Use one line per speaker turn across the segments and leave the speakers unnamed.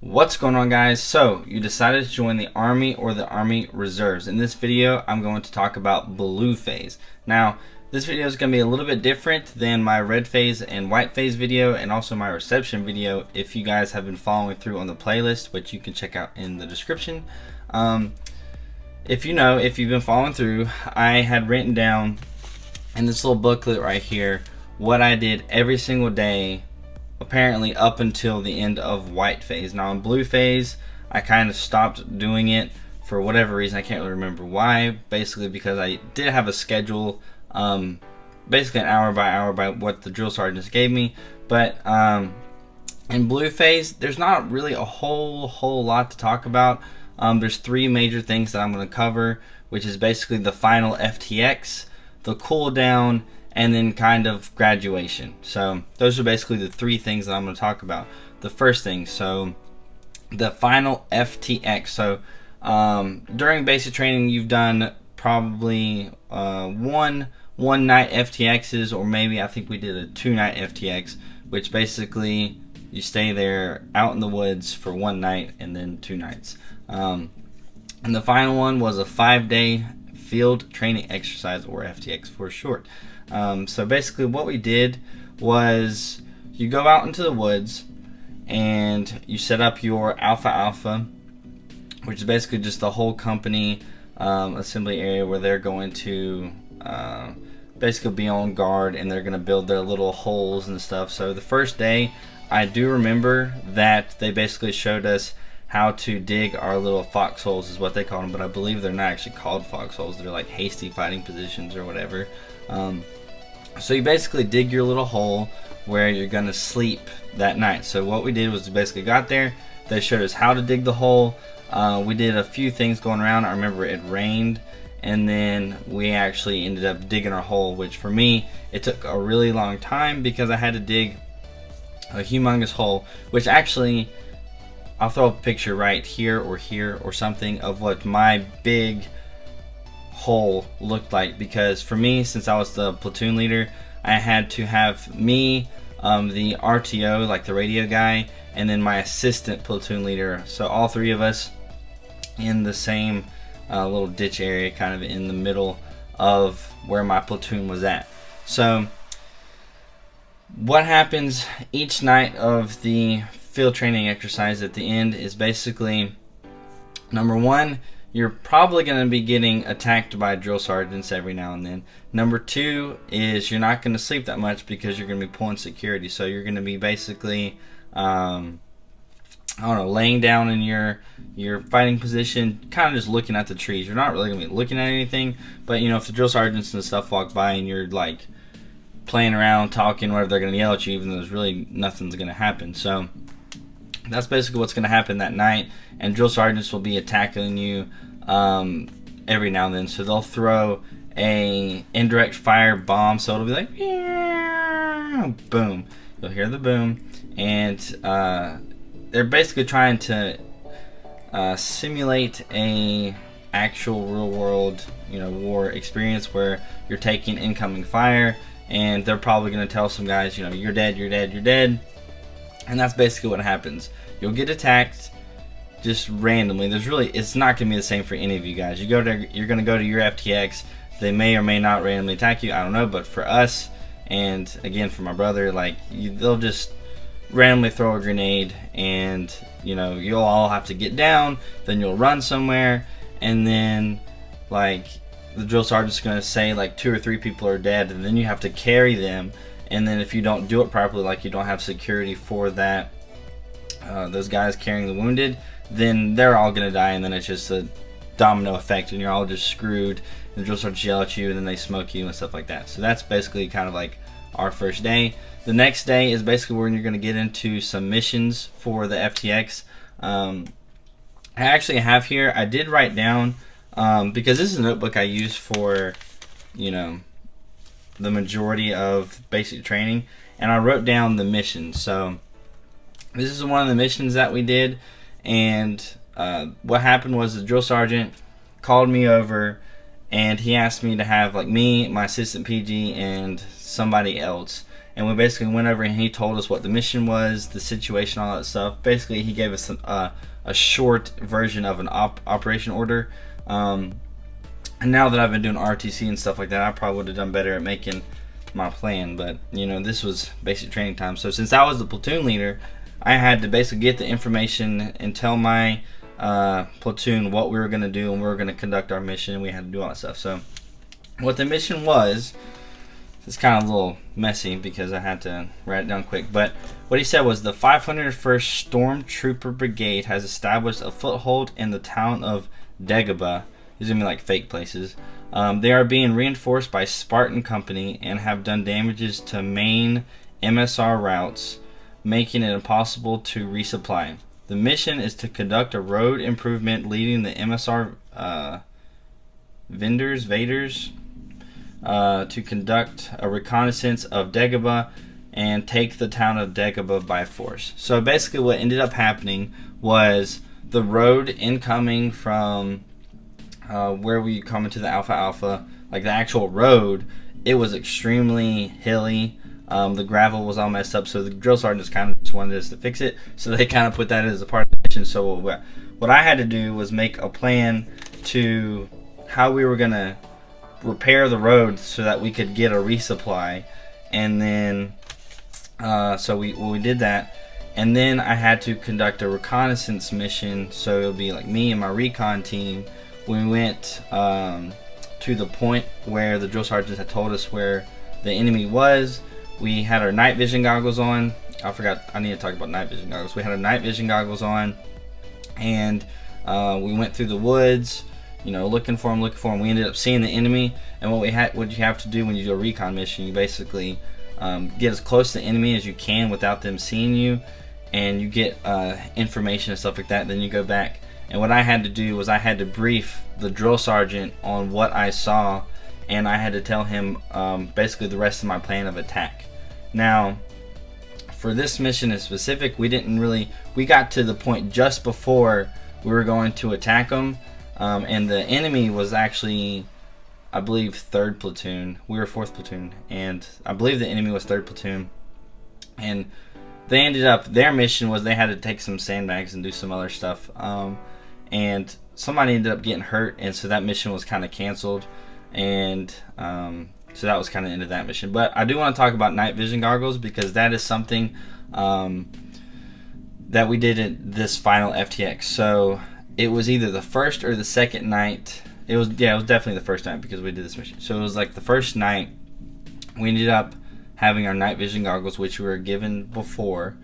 What's going on, guys? So you decided to join the Army or the Army Reserves. In this video I'm going to talk about blue phase. Now this video is going to be a little bit different than my red phase and white phase video, and also my reception video if you guys have been following through on the playlist, which you can check out in the description. If you've been following through, I had written down in this little booklet right here what I did every single day, apparently up until the end of white phase. Now in blue phase I kind of stopped doing it for whatever reason. I can't really remember why. Basically because I did have a schedule, basically an hour by what the drill sergeants gave me. But in blue phase there's not really a whole lot to talk about. There's three major things that I'm going to cover, which is basically the final FTX, the cool down, and then kind of graduation. So those are basically the three things that I'm going to talk about. The first thing, so the final FTX. So during basic training you've done probably one night FTXs, or maybe I think we did a 2-night FTX, which basically you stay there out in the woods for 1 night and then 2 nights. And the final one was a 5-day field training exercise, or FTX for short. So basically what we did was you go out into the woods and you set up your alpha, which is basically just the whole company assembly area where they're going to basically be on guard, and they're going to build their little holes and stuff. So the first day I do remember that they basically showed us how to dig our little foxholes, is what they call them, but I believe they're not actually called foxholes. They're like hasty fighting positions or whatever. So you basically dig your little hole where you're gonna sleep that night. So what we did was we basically got there, they showed us how to dig the hole. We did a few things going around. I remember it rained, and then we actually ended up digging our hole, which for me it took a really long time because I had to dig a humongous hole, which actually I'll throw a picture right here or something of what my big hole looked like. Because for me, since I was the platoon leader, I had to have me, the RTO, like the radio guy, and then my assistant platoon leader, so all three of us in the same little ditch area, kind of in the middle of where my platoon was at. So what happens each night of the field training exercise at the end is basically, number one, you're probably going to be getting attacked by drill sergeants every now and then. Number two is you're not going to sleep that much because you're going to be pulling security. So you're going to be basically, laying down in your fighting position, kind of just looking at the trees. You're not really going to be looking at anything, but if the drill sergeants and stuff walk by and you're like playing around, talking, whatever, they're going to yell at you, even though there's really nothing's going to happen. So that's basically what's going to happen that night, and drill sergeants will be attacking you every now and then. So they'll throw a indirect fire bomb, so it'll be like boom. You'll hear the boom, and they're basically trying to simulate a actual real world war experience where you're taking incoming fire, and they're probably going to tell some guys, you're dead, you're dead, you're dead. And that's basically what happens. You'll get attacked just randomly. It's not going to be the same for any of you guys. You're going to go to your FTX. They may or may not randomly attack you. I don't know. But for us, and again for my brother, they'll just randomly throw a grenade, and you'll all have to get down. Then you'll run somewhere, and then the drill sergeant's going to say 2 or 3 people are dead, and then you have to carry them. And then if you don't do it properly, you don't have security for that, those guys carrying the wounded, then they're all going to die, and then it's just a domino effect, and you're all just screwed, and the drill sergeants yell at you, and then they smoke you and stuff like that. So that's basically kind of our first day. The next day is basically when you're going to get into some missions for the FTX. I actually have here, I did write down, because this is a notebook I use for, the majority of basic training, and I wrote down the missions. So this is one of the missions that we did, and what happened was the drill sergeant called me over, and he asked me to have me, my assistant PG, and somebody else, and we basically went over and he told us what the mission was, the situation, all that stuff. Basically, he gave us a short version of an operation order. And now that I've been doing RTC and stuff like that, I probably would have done better at making my plan. But you know, this was basic training time. So since I was the platoon leader, I had to basically get the information and tell my platoon what we were going to do, and we were going to conduct our mission, and we had to do all that stuff. So what the mission was, it's kind of a little messy because I had to write it down quick, but what he said was the 501st Stormtrooper Brigade has established a foothold in the town of Dagobah. These are going to be like fake places. They are being reinforced by Spartan Company and have done damages to main MSR routes, making it impossible to resupply. The mission is to conduct a road improvement leading the MSR Vaders to conduct a reconnaissance of Dagobah and take the town of Dagobah by force. So basically what ended up happening was the road incoming from where we come into the Alpha, like the actual road, it was extremely hilly. The gravel was all messed up, so the drill sergeants kind of just wanted us to fix it, so they kind of put that as a part of the mission. So what I had to do was make a plan to how we were going to repair the road so that we could get a resupply. And then so we did that, and then I had to conduct a reconnaissance mission. So it would be like me and my recon team. We went to the point where the drill sergeants had told us where the enemy was. We had our night vision goggles on. I need to talk about night vision goggles. We had our night vision goggles on, and we went through the woods, you know, looking for them. We ended up seeing the enemy, and what you have to do when you do a recon mission, you basically get as close to the enemy as you can without them seeing you, and you get information and stuff like that. Then you go back, and what I had to do was I had to brief the drill sergeant on what I saw, and I had to tell him basically the rest of my plan of attack. Now, for this mission in specific, we got to the point just before we were going to attack them, and the enemy was actually, I believe, 3rd platoon. We were 4th platoon, and I believe the enemy was 3rd platoon. And they ended up, their mission was they had to take some sandbags and do some other stuff, and somebody ended up getting hurt, and so that mission was kind of canceled. And so that was kind of the end of that mission. But I do want to talk about night vision goggles, because that is something that we did in this final FTX. So it was either the first or the second night. It was definitely the first night, because we did this mission. So it was like the first night we ended up having our night vision goggles, which we were given before,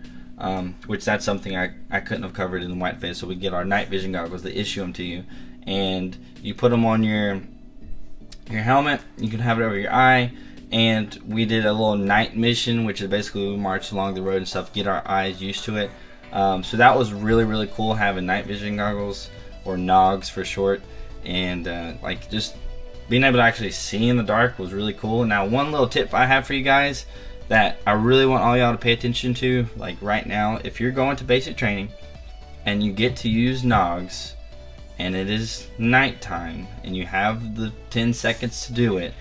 which that's something I couldn't have covered in the white phase. So we get our night vision goggles, they issue them to you, and you put them on your helmet. You can have it over your eye, and we did a little night mission, which is basically we marched along the road and stuff, get our eyes used to it. So that was really cool, having night vision goggles, or NOGs for short, and like just being able to actually see in the dark was really cool. Now, one little tip I have for you guys that I really want all y'all to pay attention to, like right now, if you're going to basic training and you get to use NOGs, and it is nighttime, and you have the 10 seconds to do it,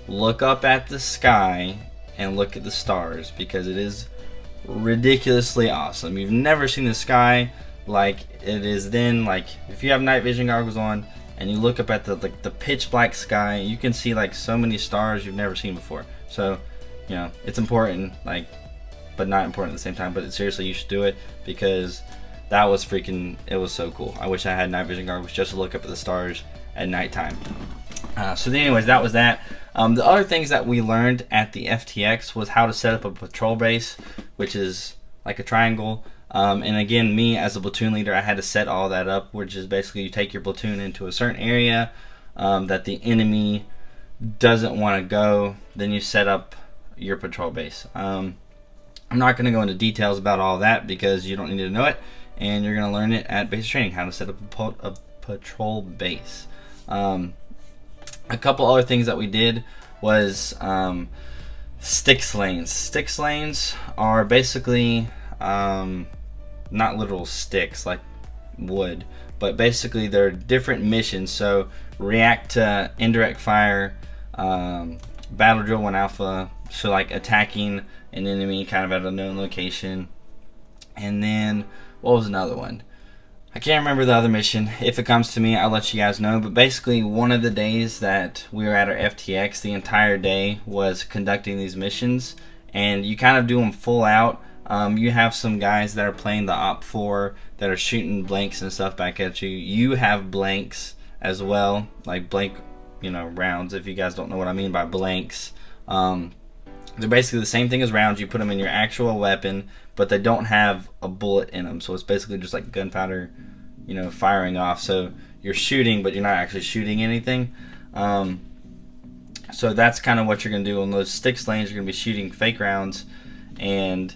look up at the sky and look at the stars, because it is ridiculously awesome. You've never seen the sky like it is then. Like if you have night vision goggles on and you look up at the pitch black sky, you can see like so many stars you've never seen before. So, you know, it's important, like, but not important at the same time. But seriously, you should do it, because that was it was so cool. I wish I had night vision goggles just to look up at the stars at nighttime. So anyways, that was that. The other things that we learned at the FTX was how to set up a patrol base, which is like a triangle. And again, me as a platoon leader, I had to set all that up, which is basically you take your platoon into a certain area that the enemy doesn't want to go, then you set up your patrol base. I'm not going to go into details about all that, because you don't need to know it, and you're going to learn it at basic training, how to set up a patrol base. A couple other things that we did was Styx lanes. Styx lanes are basically not literal sticks like wood, but basically they're different missions. So react to indirect fire, battle drill 1 alpha, So like attacking an enemy kind of at a known location. And then what was another one? I can't remember the other mission. If it comes to me, I'll let you guys know. But basically, one of the days that we were at our FTX, the entire day was conducting these missions, and you kind of do them full out. You have some guys that are playing the Op 4 that are shooting blanks and stuff back at you. You have blanks as well, like blank, rounds. If you guys don't know what I mean by blanks, they're basically the same thing as rounds. You put them in your actual weapon, but they don't have a bullet in them. So it's basically just like gunpowder, firing off. So you're shooting, but you're not actually shooting anything. So that's kind of what you're going to do. On those sticks lanes, you're going to be shooting fake rounds. And,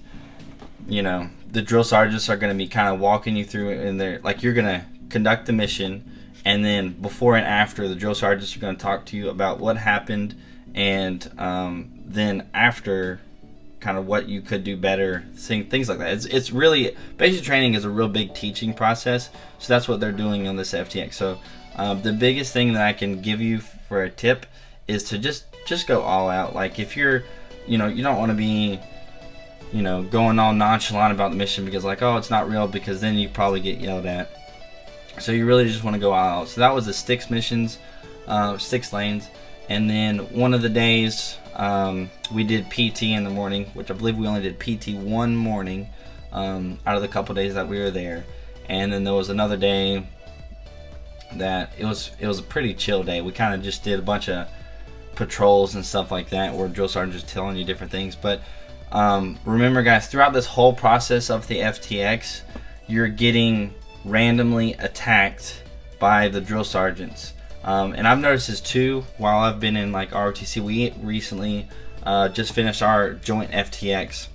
the drill sergeants are going to be kind of walking you through it in there. Like, you're going to conduct the mission. And then before and after, the drill sergeants are going to talk to you about what happened. And then after, kind of what you could do better, things like that. It's really, basic training is a real big teaching process. So that's what they're doing on this FTX. So the biggest thing that I can give you for a tip is to just go all out. Like, if you're, you don't want to be, going all nonchalant about the mission because like, oh, it's not real, because then you probably get yelled at. So you really just want to go all out. So that was the sticks missions, 6 lanes. And then one of the days we did PT in the morning, which I believe we only did PT one morning out of the couple days that we were there. And then there was another day that it was a pretty chill day. We kind of just did a bunch of patrols and stuff like that, where drill sergeant just telling you different things. But remember, guys, throughout this whole process of the FTX, you're getting randomly attacked by the drill sergeants. And I've noticed this too while I've been in like ROTC. We recently just finished our joint FTX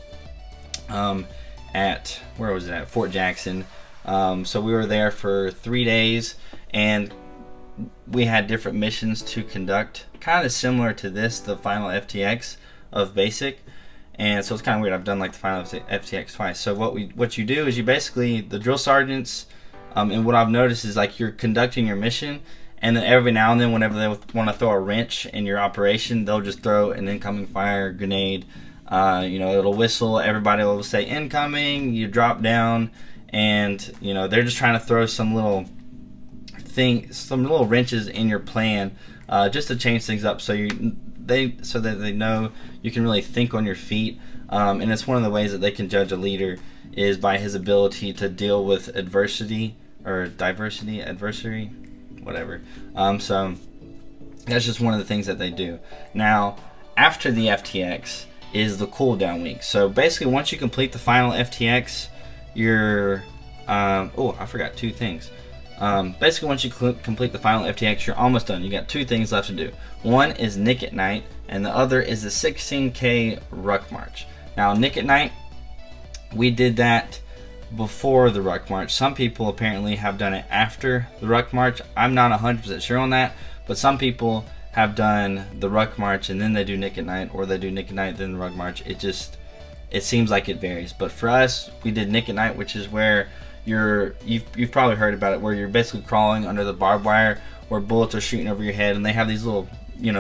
at, where was it at? Fort Jackson. So we were there for 3 days, and we had different missions to conduct, kind of similar to this, the final FTX of basic. And so it's kind of weird. I've done like the final FTX twice. So what you do is you basically, the drill sergeants, and what I've noticed is like you're conducting your mission, and then every now and then, whenever they want to throw a wrench in your operation, they'll just throw an incoming fire grenade. It'll whistle. Everybody will say incoming. You drop down, and they're just trying to throw some little wrenches in your plan, just to change things up, so that they know you can really think on your feet. And it's one of the ways that they can judge a leader is by his ability to deal with adversity, whatever. So that's just one of the things that they do. Now, after the FTX is the cooldown week. So basically, once you complete the final FTX, you're I forgot 2 things. Basically, once you complete the final FTX, you're almost done. You got 2 things left to do. One is Nick at Night, and the other is the 16K Ruck March. Now, Nick at Night, we did that before the Ruck March. Some people apparently have done it after the Ruck March. I'm not 100% sure on that, but some people have done the Ruck March and then they do Nick at Night, or they do Nick at Night then the Ruck March. It seems like it varies. But for us, we did Nick at Night, which is where you've probably heard about it, where you're basically crawling under the barbed wire, where bullets are shooting over your head, and they have these little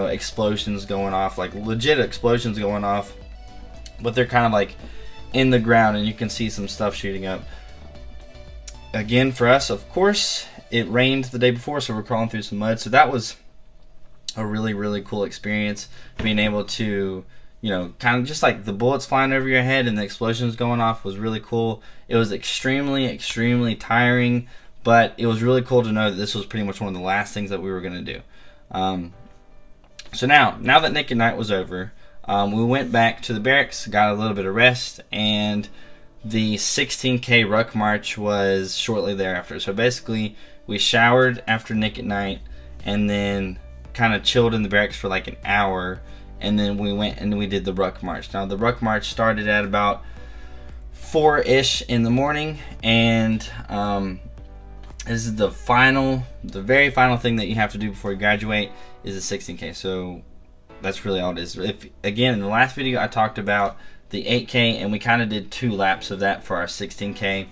explosions going off, like legit explosions going off, but they're kind of like in the ground, and you can see some stuff shooting up. Again, for us, of course, it rained the day before, so we're crawling through some mud. So that was a really, really cool experience, being able to, kind of just like the bullets flying over your head and the explosions going off was really cool. It was extremely, extremely tiring, but it was really cool to know that this was pretty much one of the last things that we were going to do. So now that Nick at Night was over, we went back to the barracks, got a little bit of rest, and the 16K Ruck March was shortly thereafter. So basically, we showered after Nick at Night, and then kind of chilled in the barracks for like an hour, and then we went and we did the Ruck March. Now, the Ruck March started at about 4-ish in the morning, and this is the very final thing that you have to do before you graduate is the 16K. So that's really all it is. Again, in the last video, I talked about the 8K, and we kind of did 2 laps of that for our 16K.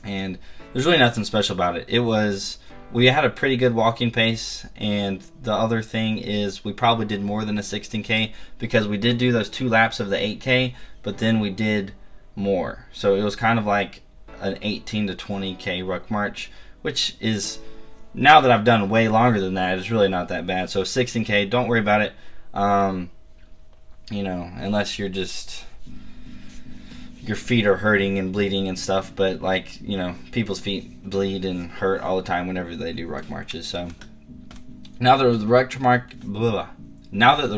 And there's really nothing special about it. It was we had a pretty good walking pace, and the other thing is we probably did more than a 16K because we did do those 2 laps of the 8K, but then we did more. So it was kind of like an 18 to 20K ruck march, which is, now that I've done way longer than that, it's really not that bad. So 16K, don't worry about it. You know, unless you're just, your feet are hurting and bleeding and stuff, but like, you know, people's feet bleed and hurt all the time whenever they do ruck marches. So now that the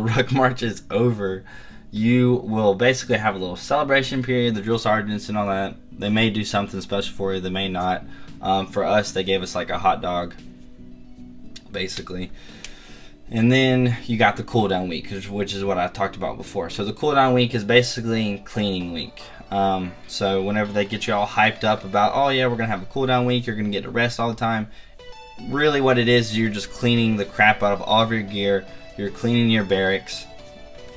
ruck march is over, you will basically have a little celebration period. The drill sergeants and all that, they may do something special for you, they may not. For us, they gave us like a hot dog, basically. And then you got the cool down week, which is what I talked about before. So the cool down week is basically cleaning week. So whenever they get you all hyped up about, oh yeah, we're gonna have a cool down week, you're gonna get to rest all the time, really what it is, you're just cleaning the crap out of all of your gear, you're cleaning your barracks,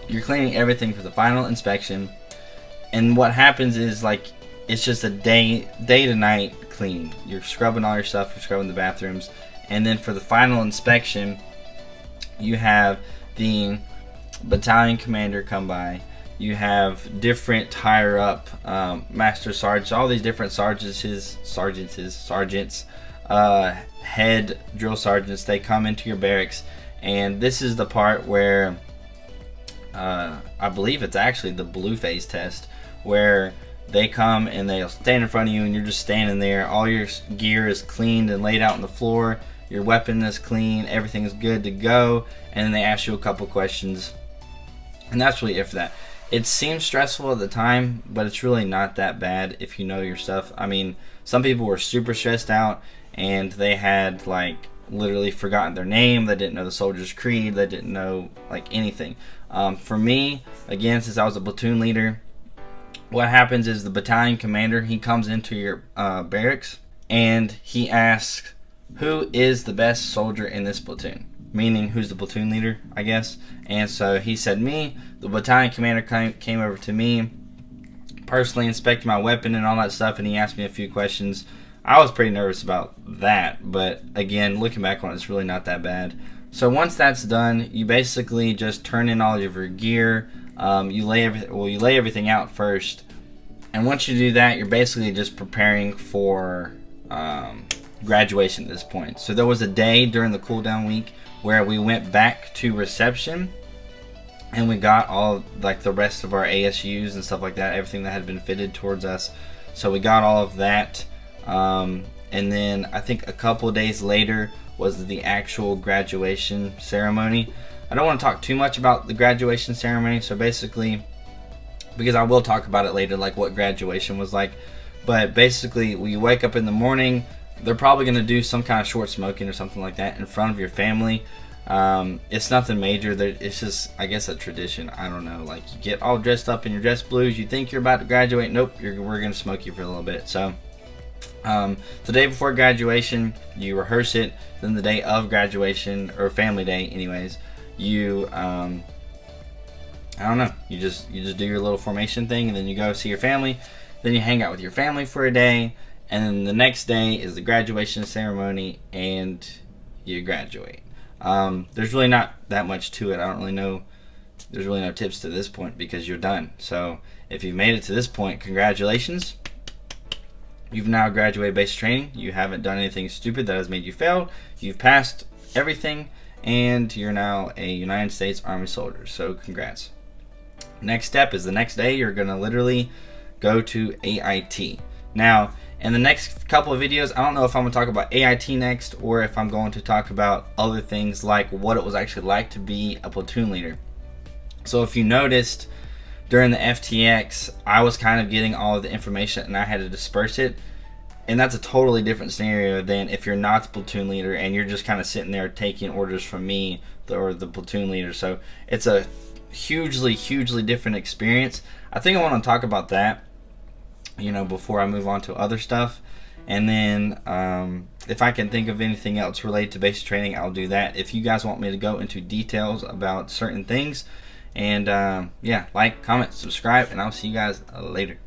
you're cleaning everything for the final inspection. And what happens is, like, it's just a day to night cleaning. You're scrubbing all your stuff, you're scrubbing the bathrooms, and then for the final inspection, you have the battalion commander come by. You have different higher up master sergeants, all these different sergeants, head drill sergeants. They come into your barracks, and this is the part where I believe it's actually the blue phase test, where they come and they'll stand in front of you, and you're just standing there. All your gear is cleaned and laid out on the floor. Your weapon is clean, everything is good to go, and then they ask you a couple questions, and that's really it for that. It seems stressful at the time, but it's really not that bad if you know your stuff. I mean, some people were super stressed out, and they had, like, literally forgotten their name, they didn't know the soldier's creed, they didn't know, like, anything. For me, again, since I was a platoon leader, what happens is the battalion commander, he comes into your barracks, and he asks, who is the best soldier in this platoon? Meaning, who's the platoon leader, I guess. And so he said me. The battalion commander came over to me, personally inspected my weapon and all that stuff, and he asked me a few questions. I was pretty nervous about that, but again, looking back on it, it's really not that bad. So once that's done, you basically just turn in all of your gear. You lay everything out first, and once you do that, you're basically just preparing for graduation at this point. So there was a day during the cool down week where we went back to reception, and we got all, like, the rest of our ASUs and stuff like that, everything that had been fitted towards us. So we got all of that, and then I think a couple of days later was the actual graduation ceremony. I don't want to talk too much about the graduation ceremony, so basically, because I will talk about it later, like what graduation was like, but basically, when you wake up in the morning, they're probably going to do some kind of short smoking or something like that in front of your family. It's nothing major. It's just, I guess, a tradition. I don't know. Like, you get all dressed up in your dress blues. You think you're about to graduate. Nope, we're going to smoke you for a little bit. So, the day before graduation, you rehearse it. Then the day of graduation, or family day anyways, you, I don't know. You just do your little formation thing, and then you go see your family. Then you hang out with your family for a day. And then the next day is the graduation ceremony, and you graduate. There's really not that much to it. I don't really know. There's really no tips to this point because you're done. So if you've made it to this point, congratulations. You've now graduated basic training. You haven't done anything stupid that has made you fail. You've passed everything, and you're now a United States Army soldier. So congrats. Next step is the next day you're going to literally go to AIT. Now, in the next couple of videos, I don't know if I'm going to talk about AIT next, or if I'm going to talk about other things like what it was actually like to be a platoon leader. So if you noticed, during the FTX, I was kind of getting all of the information and I had to disperse it. And that's a totally different scenario than if you're not the platoon leader and you're just kind of sitting there taking orders from me, or the platoon leader. So it's a hugely different experience. I think I want to talk about that, you know, before I move on to other stuff. And then if I can think of anything else related to basic training, I'll do that. If you guys want me to go into details about certain things, and yeah, like, comment, subscribe, and I'll see you guys later.